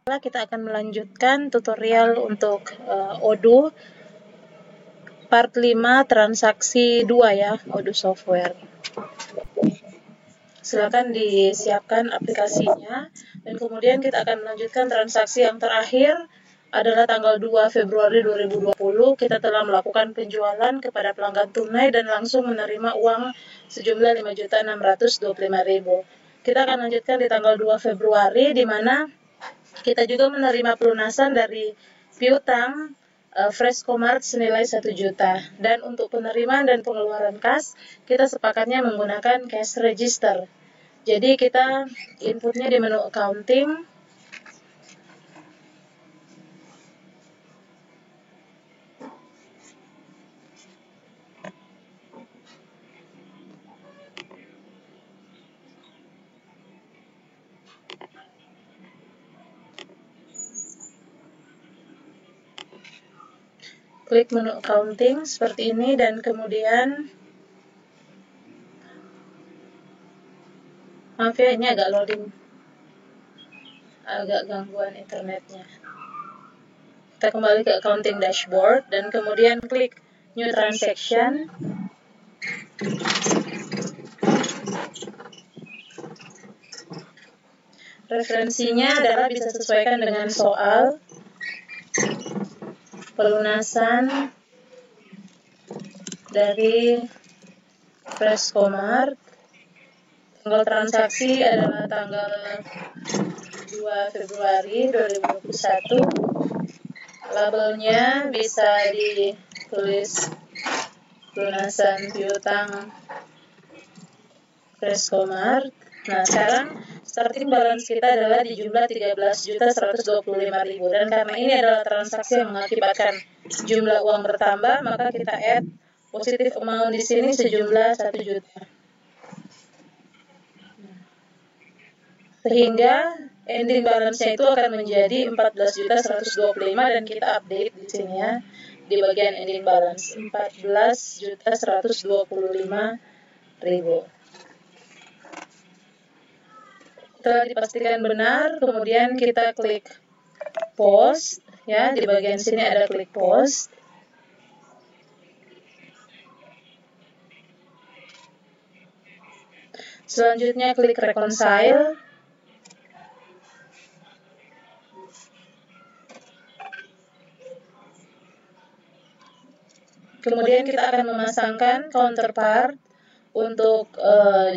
Kita akan melanjutkan tutorial untuk Odoo part 5 transaksi 2 ya, Odoo software. Silakan disiapkan aplikasinya dan kemudian kita akan melanjutkan transaksi yang terakhir adalah tanggal 2 Februari 2020 kita telah melakukan penjualan kepada pelanggan tunai dan langsung menerima uang sejumlah 5.625.000. Kita akan lanjutkan di tanggal 2 Februari di mana kita juga menerima pelunasan dari piutang Freshcomart senilai 1 juta. Dan untuk penerimaan dan pengeluaran kas, kita sepakatnya menggunakan cash register. Jadi kita inputnya di menu accounting. Klik menu accounting seperti ini dan kemudian maaf ya, ini agak loading, agak gangguan internetnya. Kita kembali ke accounting dashboard dan kemudian klik new transaction. Referensinya adalah bisa sesuaikan dengan soal pelunasan dari Freshcomart. Tanggal transaksi adalah tanggal 2 Februari 2021. Labelnya bisa ditulis pelunasan piutang Freshcomart. Nah, sekarang starting balance kita adalah di jumlah 13.125.000 dan karena ini adalah transaksi yang mengakibatkan jumlah uang bertambah, maka kita add positive amount di sini sejumlah 1 juta. Sehingga ending balance-nya itu akan menjadi 14.125 dan kita update di sini ya di bagian ending balance 14.125.000. Setelah dipastikan benar, kemudian kita klik post ya, di bagian sini ada klik post. Selanjutnya klik reconcile. Kemudian kita akan memasangkan counterpart untuk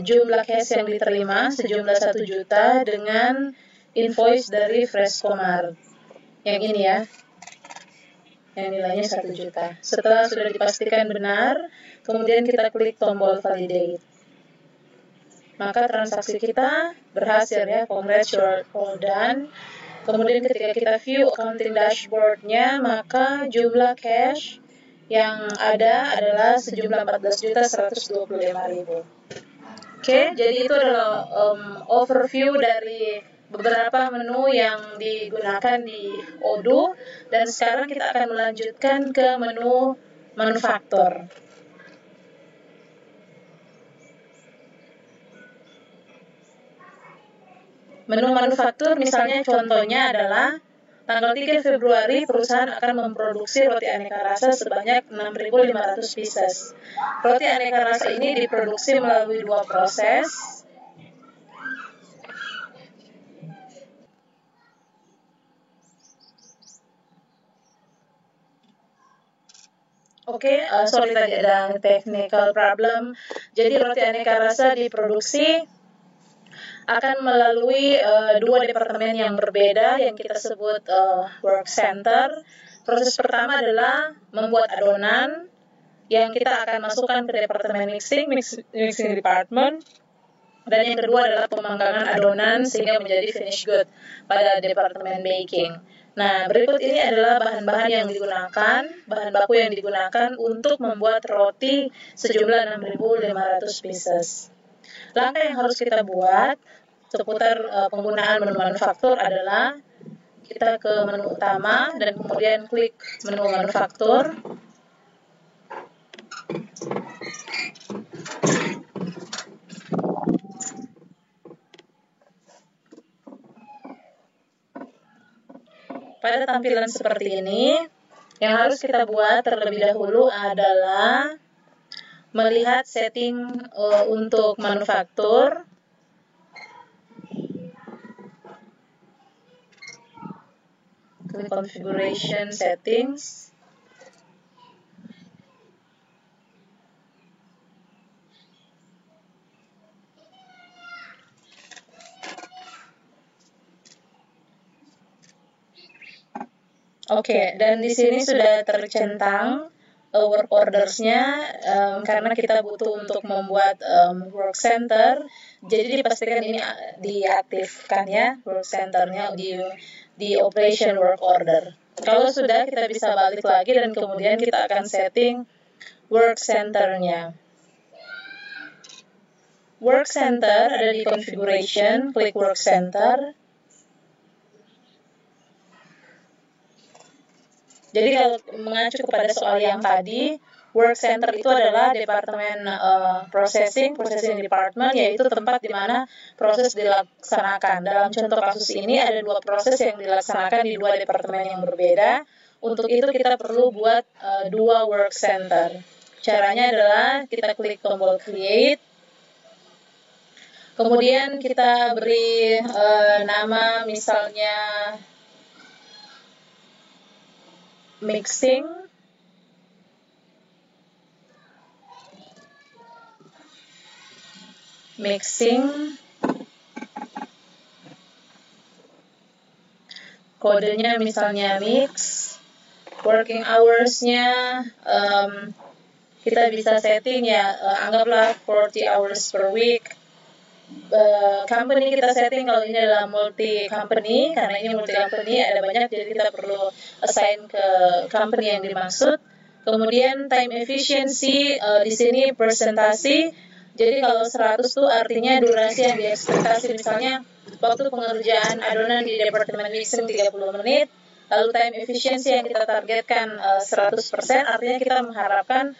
jumlah cash yang diterima sejumlah 1 juta dengan invoice dari Freshcomart. Yang ini ya, yang nilainya 1 juta. Setelah sudah dipastikan benar, kemudian kita klik tombol validate. Maka transaksi kita berhasil ya, congrats, you're all done. Kemudian ketika kita view accounting dashboard-nya, maka jumlah cash yang ada adalah sejumlah 14.125.000. Oke, jadi itu adalah overview dari beberapa menu yang digunakan di Odoo dan sekarang kita akan melanjutkan ke menu manufaktur. Menu manufaktur misalnya contohnya adalah tanggal 3 Februari perusahaan akan memproduksi roti aneka rasa sebanyak 6.500 pieces. Roti aneka rasa ini diproduksi melalui 2 proses. Sorry tadi ada technical problem. Jadi roti aneka rasa diproduksi akan melalui 2 departemen yang berbeda yang kita sebut work center. Proses pertama adalah membuat adonan yang kita akan masukkan ke departemen mixing department. Dan yang kedua adalah pemanggangan adonan sehingga menjadi finished good pada departemen baking. Nah, berikut ini adalah bahan-bahan yang digunakan, bahan baku yang digunakan untuk membuat roti sejumlah 6.500 pieces. Langkah yang harus kita buat seputar penggunaan menu manufaktur adalah kita ke menu utama dan kemudian klik menu manufaktur. pada tampilan seperti ini, yang harus kita buat terlebih dahulu adalah melihat setting untuk manufaktur. Klik configuration settings. Oke, dan di sini sudah tercentang work orders-nya karena kita butuh untuk membuat work center. Jadi dipastikan ini diaktifkan ya, work center-nya di operation work order. Kalau sudah, kita bisa balik lagi dan kemudian kita akan setting work center-nya. Work center ada di configuration, klik work center. Jadi kalau mengacu kepada soal yang tadi, work center itu adalah departemen processing department, yaitu tempat di mana proses dilaksanakan. Dalam contoh kasus ini ada dua proses yang dilaksanakan di dua departemen yang berbeda. Untuk itu kita perlu buat dua work center. Caranya adalah kita klik tombol create. Kemudian kita beri nama misalnya mixing. Kodenya misalnya mix. Working hours-nya kita bisa setting ya, anggaplah 40 hours per week. Company kita setting kalau ini adalah multi company, karena ini multi company ada banyak, jadi kita perlu assign ke company yang dimaksud. Kemudian time efficiency di sini persentasi. Jadi kalau 100 itu artinya durasi yang diekspektasi, misalnya waktu pengerjaan adonan di departemen mixing 30 menit, lalu time efficiency yang kita targetkan 100%, artinya kita mengharapkan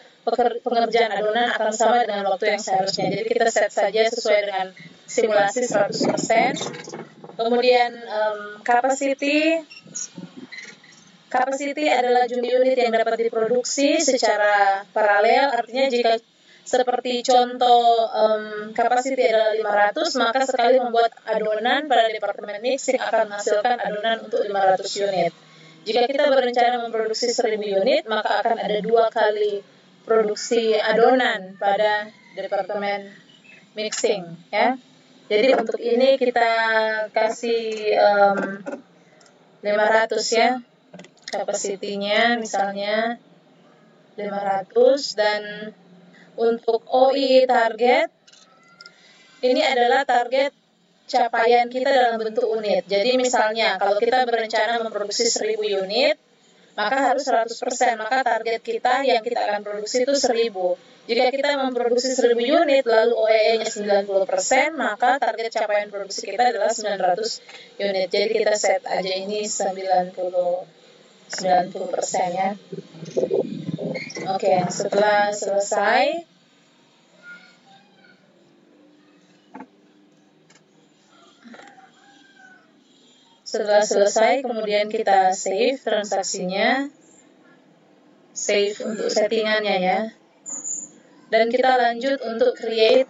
pengerjaan adonan akan sama dengan waktu yang seharusnya. Jadi kita set saja sesuai dengan simulasi 100%. Kemudian capacity adalah jumlah unit yang dapat diproduksi secara paralel. Artinya jika seperti contoh capacity adalah 500, maka sekali membuat adonan pada departemen mixing akan menghasilkan adonan untuk 500 unit. Jika kita berencana memproduksi 1000 unit, maka akan ada 2 kali produksi adonan pada departemen mixing ya. Jadi untuk ini kita kasih 500 ya, kapasitinya misalnya 500. Dan untuk OI target, ini adalah target capaian kita dalam bentuk unit. Jadi misalnya kalau kita berencana memproduksi 1000 unit, maka harus 100%, maka target kita yang kita akan produksi itu 1000. Jika kita memproduksi 1000 unit, lalu OEE-nya 90%, maka target capaian produksi kita adalah 900 unit. Jadi kita set aja ini 90% ya. Oke, setelah selesai, kemudian kita save transaksinya, save untuk settingannya ya. Dan kita lanjut untuk create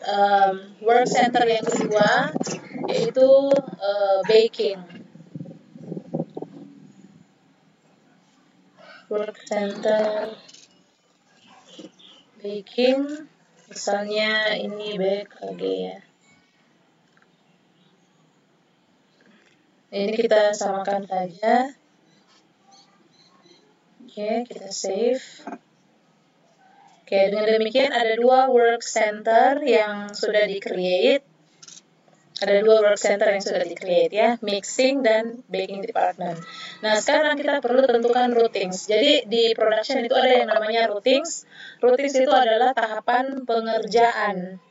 work center yang kedua, yaitu baking. Work center baking, misalnya ini bake ya. Ini kita samakan saja. Oke, kita save. Oke, dengan demikian ada 2 work center yang sudah di-create. Ada 2 work center yang sudah di-create ya, mixing dan baking department. Nah, sekarang kita perlu tentukan routings. Jadi di production itu ada yang namanya routings. Routings itu adalah tahapan pengerjaan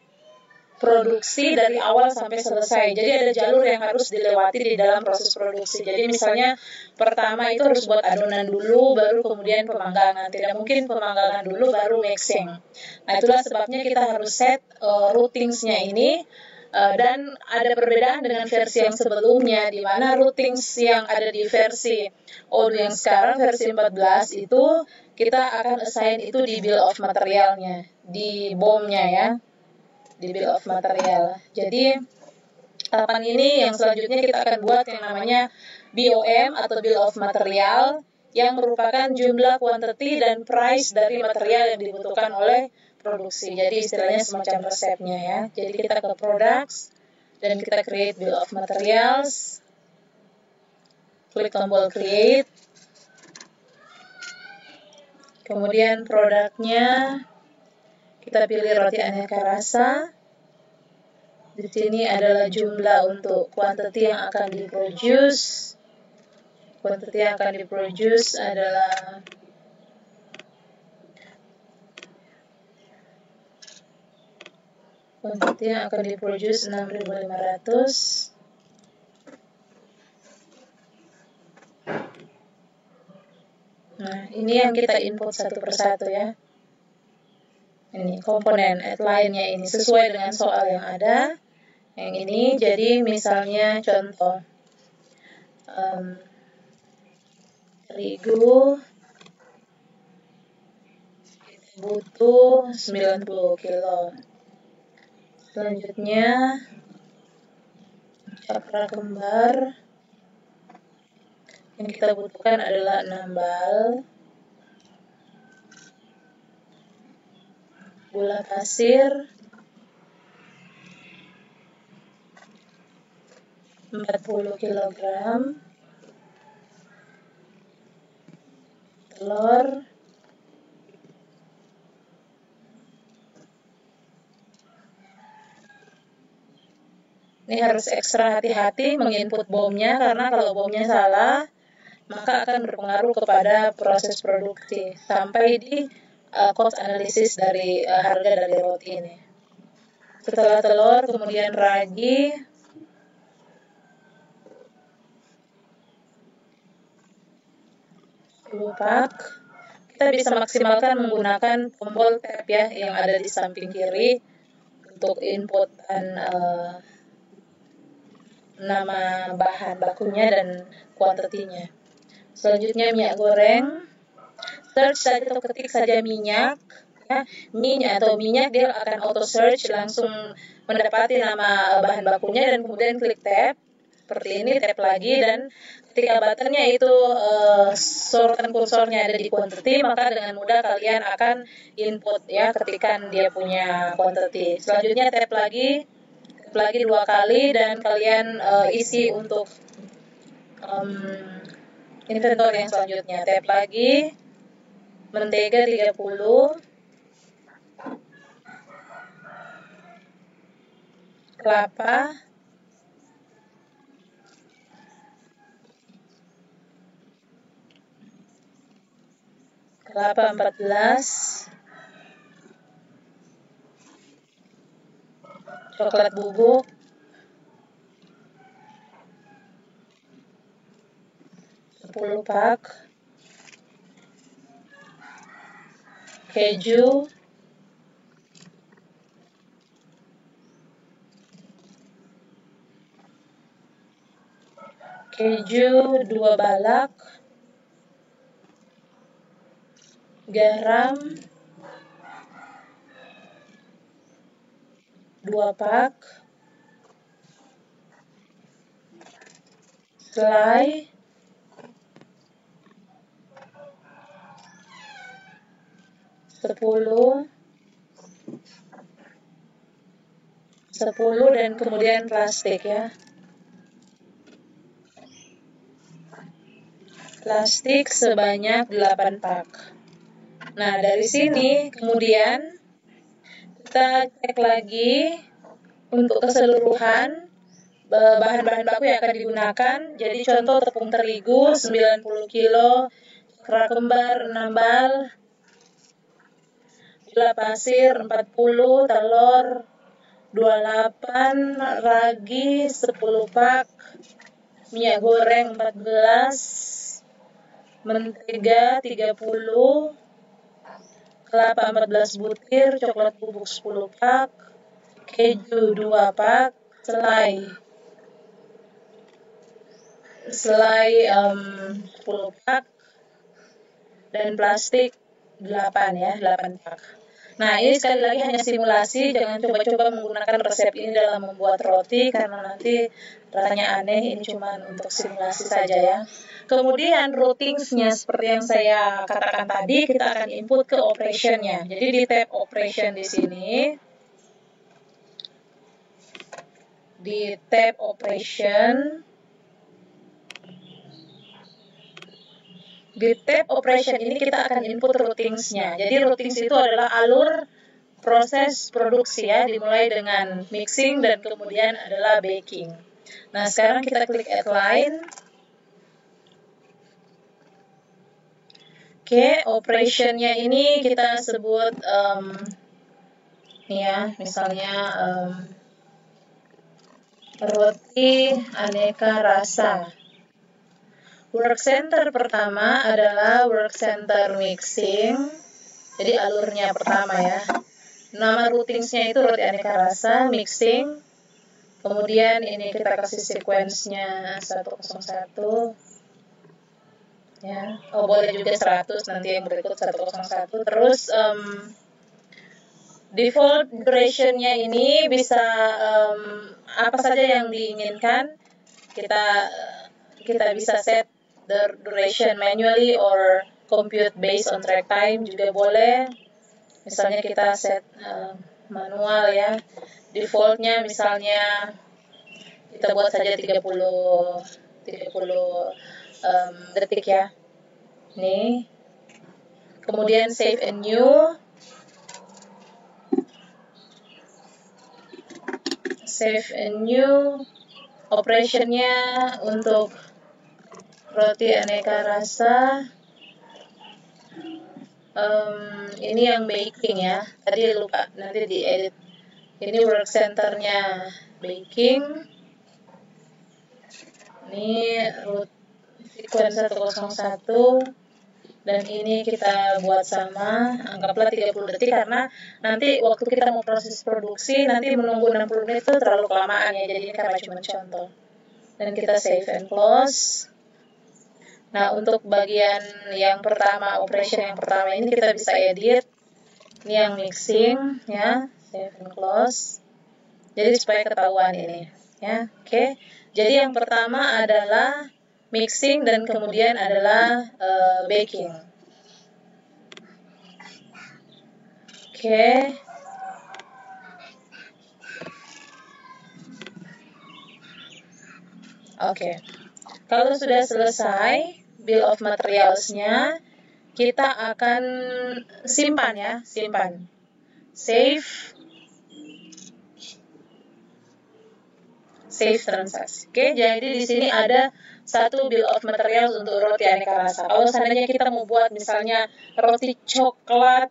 produksi dari awal sampai selesai. Jadi ada jalur yang harus dilewati di dalam proses produksi. Jadi misalnya pertama itu harus buat adonan dulu, baru kemudian pemanggangan. Tidak mungkin pemanggangan dulu baru mixing. Nah, itulah sebabnya kita harus set routingsnya ini Dan ada perbedaan dengan versi yang sebelumnya, di mana routings yang ada di versi Odoo yang sekarang, versi 14 itu, kita akan assign itu di bill of materialnya, di BOM-nya ya, di bill of material. Jadi, tahapan ini yang selanjutnya kita akan buat yang namanya BOM atau bill of material, yang merupakan jumlah, quantity, dan price dari material yang dibutuhkan oleh produksi. Jadi istilahnya semacam resepnya ya. Jadi kita ke products dan kita create bill of materials. Klik tombol create. Kemudian produknya kita pilih roti aneka rasa. Di sini adalah jumlah untuk quantity yang akan diproduce. Quantity yang akan diproduce adalah quantity yang akan diproduce 6.500. Nah, ini yang kita input satu persatu ya. Ini komponen line-nya ini sesuai dengan soal yang ada. Yang ini jadi misalnya contoh terigu butuh 90 kilo. Selanjutnya cakra kembar yang kita butuhkan adalah 6 bal. Gula pasir 40 kg. Telur ini harus ekstra hati-hati menginput BOM-nya, karena kalau BOM-nya salah maka akan berpengaruh kepada proses produksi sampai di cost analysis dari harga dari roti ini. Setelah telur, kemudian ragi, lupak. Kita bisa maksimalkan menggunakan tombol tab ya yang ada di samping kiri untuk input dan nama bahan bakunya dan kuantitinya. Selanjutnya minyak goreng. Search saja atau ketik saja minyak. Ya, minyak atau minyak dia akan auto search langsung mendapati nama bahan bakunya dan kemudian klik tab seperti ini, tab lagi, dan ketika buttonnya itu sorotan kursornya ada di quantity, maka dengan mudah kalian akan input ya ketikkan dia punya quantity. Selanjutnya tab lagi 2 kali dan kalian isi untuk inventory yang selanjutnya. Tab lagi, mentega 30, kelapa 14, coklat bubuk 10 pak, keju 2 balak, garam 2 pak, selai 10 dan kemudian plastik ya. Plastik sebanyak 8 pak. Nah, dari sini kemudian kita cek lagi untuk keseluruhan bahan-bahan baku yang akan digunakan. Jadi contoh tepung terigu 90 kilo, cakra kembar 6 bal, gula pasir 40, telur 28, ragi 10 pak, minyak goreng 14, mentega 30, kelapa 14 butir, coklat bubuk 10 pak, keju 2 pak, selai 10 pak, dan plastik 8 ya, 8 pak. Nah, ini sekali lagi hanya simulasi, jangan coba-coba menggunakan resep ini dalam membuat roti karena nanti rasanya aneh, ini cuma untuk simulasi saja ya. Kemudian routingsnya seperti yang saya katakan tadi, kita akan input ke operationnya. Jadi di tab operation di sini, di tab operation, di tab operation ini kita akan input routingsnya. Jadi routings itu adalah alur proses produksi ya, dimulai dengan mixing dan kemudian adalah baking. Nah, sekarang kita klik add line. Oke, operationnya ini kita sebut nih ya, misalnya roti aneka rasa. Work center pertama adalah work center mixing. Jadi alurnya pertama ya. Nama routingsnya itu roti aneka rasa, mixing. Kemudian ini kita kasih sequence-nya 101. Ya. Oh, boleh juga 100, nanti yang berikut 101. Terus default duration-nya ini bisa apa saja yang diinginkan. Kita bisa set the duration manually or compute based on track time juga boleh. Misalnya kita set manual ya. Defaultnya misalnya kita buat saja 30 detik ya. Nih. Kemudian save and new. Save and new. Operationnya untuk roti aneka rasa. Ini yang baking ya. Tadi lupa, nanti diedit. Ini work centernya baking. Ini root sequence 101. Dan ini kita buat sama, anggaplah 30 detik karena nanti waktu kita mau proses produksi, nanti menunggu 60 menit itu terlalu kelamaan ya, jadi ini karena cuma contoh. Dan kita save and close. Nah, untuk bagian yang pertama, operation yang pertama ini kita bisa edit. Ini yang mixing ya, save and close. Jadi supaya ketahuan ini ya. Oke. Jadi yang pertama adalah mixing dan kemudian adalah baking. Oke. Oke. Kalau sudah selesai bill of materials-nya, kita akan simpan ya, simpan. Save transaksi. Oke, jadi di sini ada satu bill of materials untuk roti aneka rasa. Kalau seandainya kita mau buat misalnya roti coklat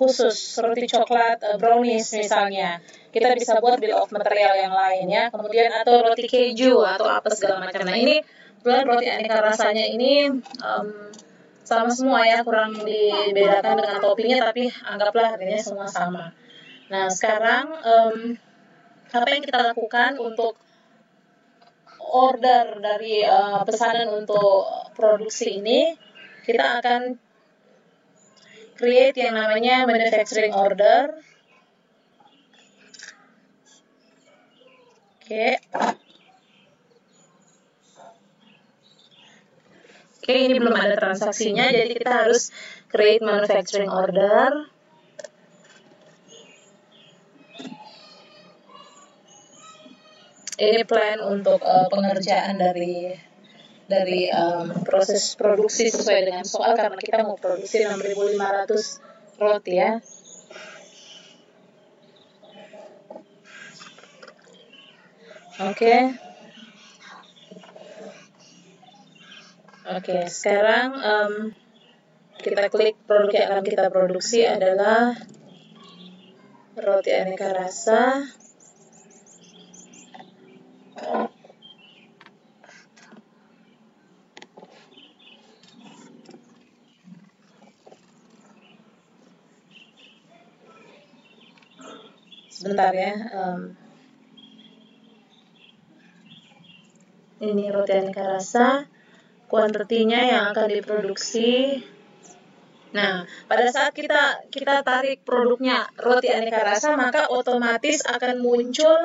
khusus, roti coklat brownies misalnya, kita bisa buat bill of material yang lain ya. Kemudian atau roti keju atau apa segala macam. Nah, ini kebetulan roti aneka rasanya ini sama semua ya, kurang dibedakan dengan toppingnya, tapi anggaplah harganya semua sama. Nah, sekarang apa yang kita lakukan untuk order dari pesanan untuk produksi ini, kita akan create yang namanya manufacturing order. Oke, ini belum ada transaksinya, jadi kita harus create manufacturing order. Ini plan untuk pengerjaan dari proses produksi sesuai dengan soal, karena kita mau produksi 6.500 roti ya. Oke, sekarang kita klik produk yang akan kita produksi adalah roti aneka rasa. Sebentar ya. Ini roti aneka rasa, kuantitinya yang akan diproduksi. Nah, pada saat kita tarik produknya roti aneka rasa, maka otomatis akan muncul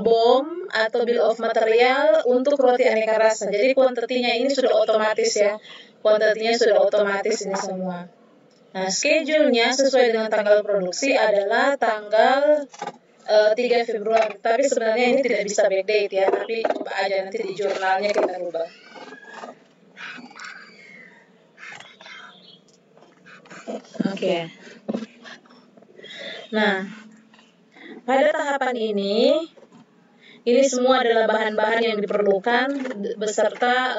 BOM atau bill of material untuk roti aneka rasa. Jadi kuantitinya ini sudah otomatis ya. Kuantitinya sudah otomatis ini semua. Nah, schedule-nya sesuai dengan tanggal produksi adalah tanggal 3 Februari. Tapi sebenarnya ini tidak bisa backdate ya, tapi coba aja nanti di jurnalnya kita rubah. Oke. Nah, pada tahapan ini semua adalah bahan-bahan yang diperlukan beserta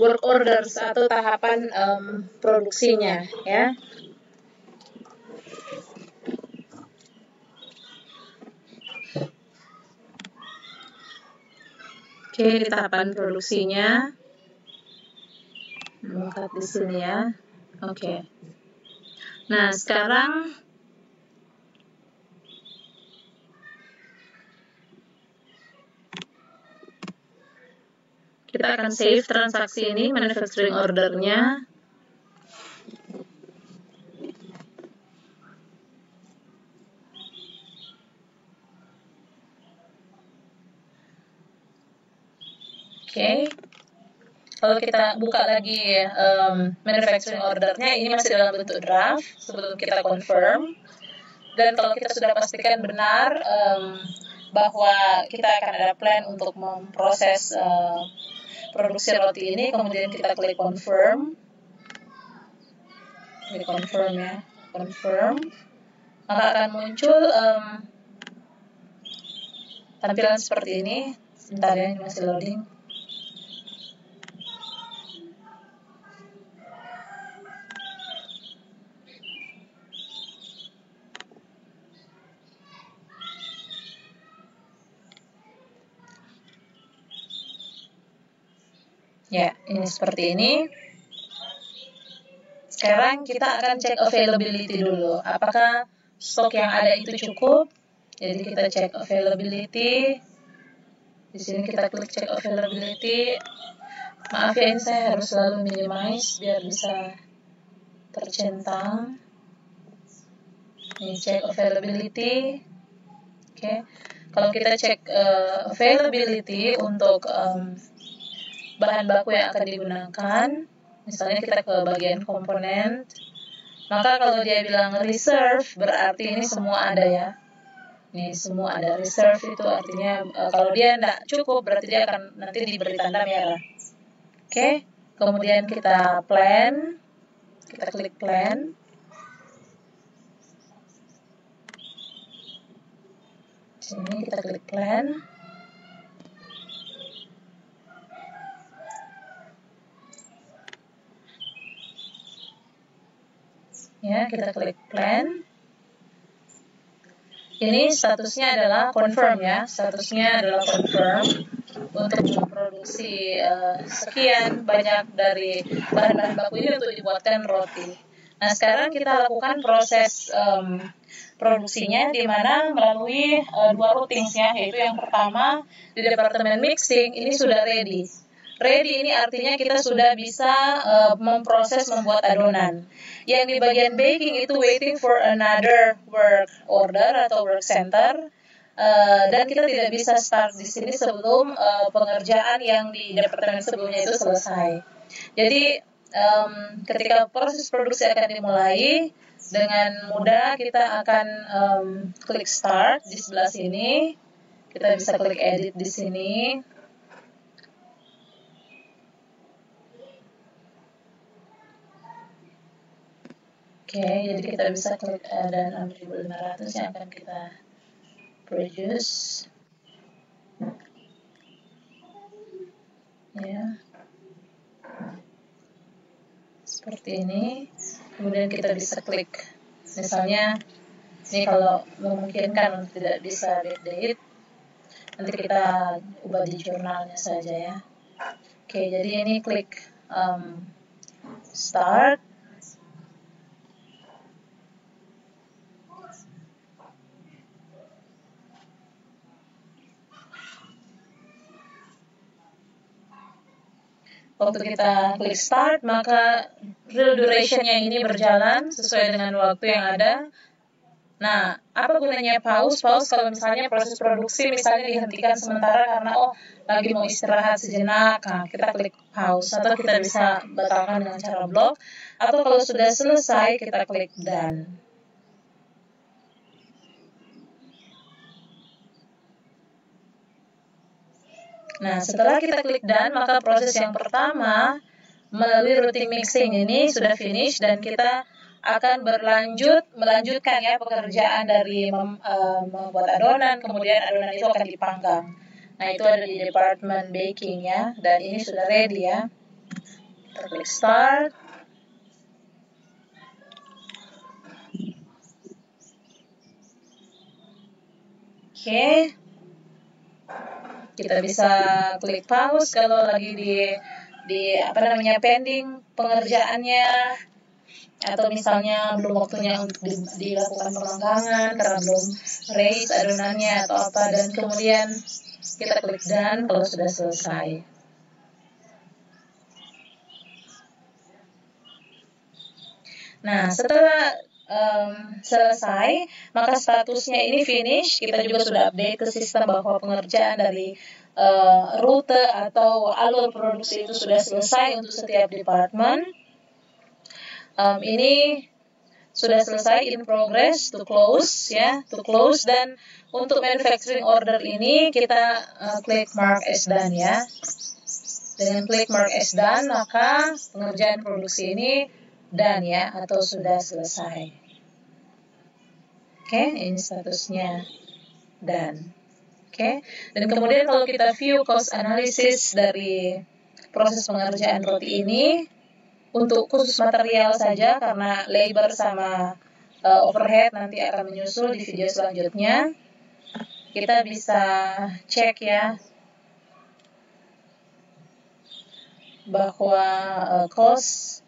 work orders atau tahapan produksinya ya. Oke, di tahapan produksinya. Lihat di sini ya. Oke. Nah, sekarang kita akan save transaksi ini, manufacturing ordernya. Oke. Kalau kita buka lagi manufacturing ordernya, ini masih dalam bentuk draft sebelum kita confirm. Dan kalau kita sudah pastikan benar bahwa kita akan ada plan untuk memproses produksi roti ini, kemudian kita klik confirm. Klik confirm ya, confirm. Maka akan muncul tampilan seperti ini. Sebentar ya, ini masih loading. Ya, ini seperti ini. Sekarang kita akan cek availability dulu. Apakah stok yang ada itu cukup? Jadi kita cek availability. Di sini kita klik cek availability. Maaf ya, ini saya harus selalu minimize biar bisa tercentang. Ini cek availability. Oke. Kalau kita cek availability untuk bahan baku yang akan digunakan, misalnya kita ke bagian komponen, maka kalau dia bilang reserve, berarti ini semua ada ya. Ini semua ada. Reserve itu artinya kalau dia tidak cukup, berarti dia akan nanti diberi tanda merah. Oke, kemudian kita plan, kita klik plan. Sini kita klik plan. Ya, kita klik plan. Ini statusnya adalah confirm ya, statusnya adalah confirm untuk memproduksi sekian banyak dari bahan-bahan baku ini untuk dibuatkan roti. Nah, sekarang kita lakukan proses produksinya di mana melalui dua routings ya, yaitu yang pertama di departemen mixing ini sudah ready. Ready ini artinya kita sudah bisa memproses membuat adonan. Yang di bagian baking itu waiting for another work order atau work center. Dan kita tidak bisa start di sini sebelum pengerjaan yang di departemen sebelumnya itu selesai. Jadi ketika proses produksi akan dimulai, dengan mudah kita akan klik start di sebelah sini. Kita bisa klik edit di sini. Oke, jadi kita bisa klik dan 6500 yang akan kita produce. Ya. Seperti ini. Kemudian kita bisa klik. Misalnya, ini kalau memungkinkan untuk tidak bisa backdate, nanti kita ubah di jurnalnya saja ya. Oke, jadi ini klik start. Waktu kita klik start, maka real duration-nya ini berjalan sesuai dengan waktu yang ada. Nah, apa gunanya pause? Pause kalau misalnya proses produksi misalnya dihentikan sementara karena lagi mau istirahat sejenak, nah kita klik pause. Atau kita bisa batalkan dengan cara block. Atau kalau sudah selesai, kita klik done. Nah, setelah kita klik done, maka proses yang pertama melalui routing mixing ini sudah finish dan kita akan melanjutkan ya pekerjaan dari membuat adonan, kemudian adonan itu akan dipanggang. Nah, itu ada di department baking ya, dan ini sudah ready ya. Kita klik start. Oke. Kita bisa klik pause kalau lagi di pending pengerjaannya, atau misalnya belum waktunya untuk dilakukan pemanggangan karena belum raise adonannya atau apa, dan kemudian kita klik done kalau sudah selesai. Nah, setelah selesai, maka statusnya ini finish. Kita juga sudah update ke sistem bahwa pengerjaan dari rute atau alur produksi itu sudah selesai untuk setiap department. Ini sudah selesai, in progress, to close ya, to close. Dan untuk manufacturing order ini kita klik mark as done ya. Dengan klik mark as done, maka pengerjaan produksi ini done ya, atau sudah selesai. Oke, ini statusnya done. Oke, dan kemudian kalau kita view cost analysis dari proses pengerjaan roti ini, untuk khusus material saja karena labor sama overhead nanti akan menyusul di video selanjutnya. Kita bisa cek ya bahwa cost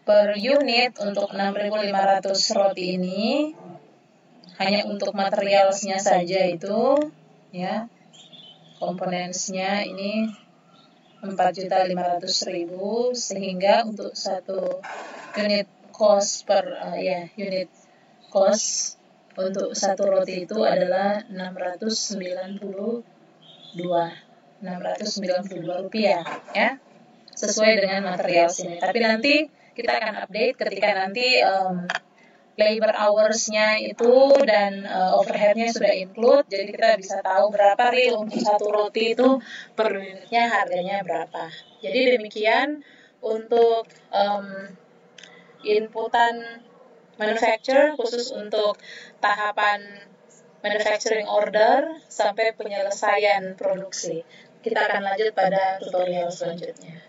per unit untuk 6.500 roti ini hanya untuk materialnya saja itu ya, komponensnya ini 4.500.000, sehingga untuk satu unit cost unit cost untuk satu roti itu adalah 692 rupiah ya, sesuai dengan material sini. Tapi nanti kita akan update ketika nanti labor hours-nya itu dan overhead-nya sudah include, jadi kita bisa tahu berapa real untuk satu roti itu per unitnya harganya berapa. Jadi demikian untuk inputan manufacture khusus untuk tahapan manufacturing order sampai penyelesaian produksi. Kita akan lanjut pada tutorial selanjutnya.